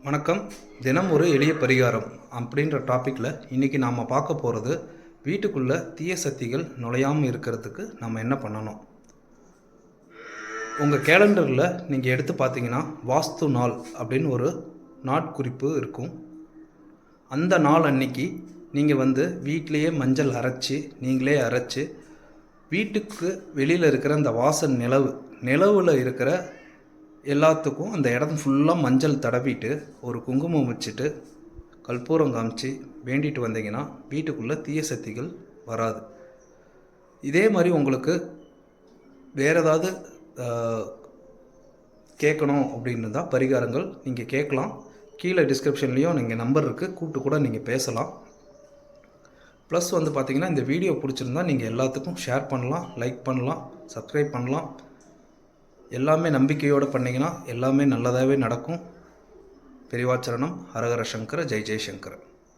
வணக்கம். தினம் ஒரு எளிய பரிகாரம் அப்படின்ற டாப்பிக்கில் இன்றைக்கி நாம் பார்க்க போகிறது வீட்டுக்குள்ளே தீய சக்திகள் நுழையாமல் இருக்கிறதுக்கு நம்ம என்ன பண்ணணும். உங்கள் கேலண்டரில் நீங்கள் எடுத்து பார்த்தீங்கன்னா வாஸ்து நாள் அப்படின்னு ஒரு நாட்குறிப்பு இருக்கும். அந்த நாள் அன்னைக்கு நீங்கள் வீட்டிலையே மஞ்சள் அரைச்சி நீங்களே அரைச்சி வீட்டுக்கு வெளியில் இருக்கிற அந்த வாசல் நிலவில் இருக்கிற எல்லாத்துக்கும் அந்த இடம் ஃபுல்லாக மஞ்சள் தடவிட்டு ஒரு குங்குமம் வச்சுட்டு கற்பூரம் காமிச்சு வேண்டிட்டு வந்தீங்கன்னா வீட்டுக்குள்ளே தீய சக்திகள் வராது. இதே மாதிரி உங்களுக்கு வேறு ஏதாவது கேட்கணும் அப்படின்னு தான் பரிகாரங்கள் நீங்கள் கேட்கலாம். கீழே டிஸ்கிரிப்ஷன்லேயும் நீங்கள் நம்பர் இருக்குது, கூப்பிட்டு கூட நீங்கள் பேசலாம். ப்ளஸ் பார்த்திங்கன்னா இந்த வீடியோ பிடிச்சிருந்தா நீங்கள் எல்லாத்துக்கும் ஷேர் பண்ணலாம், லைக் பண்ணலாம், சப்ஸ்கிரைப் பண்ணலாம். எல்லாமே நம்பிக்கையோடு பண்ணிங்கன்னா எல்லாமே நல்லதாகவே நடக்கும். பெரிவாச்சரணம். ஹரஹர சங்கர, ஜெய் ஜெய் சங்கர.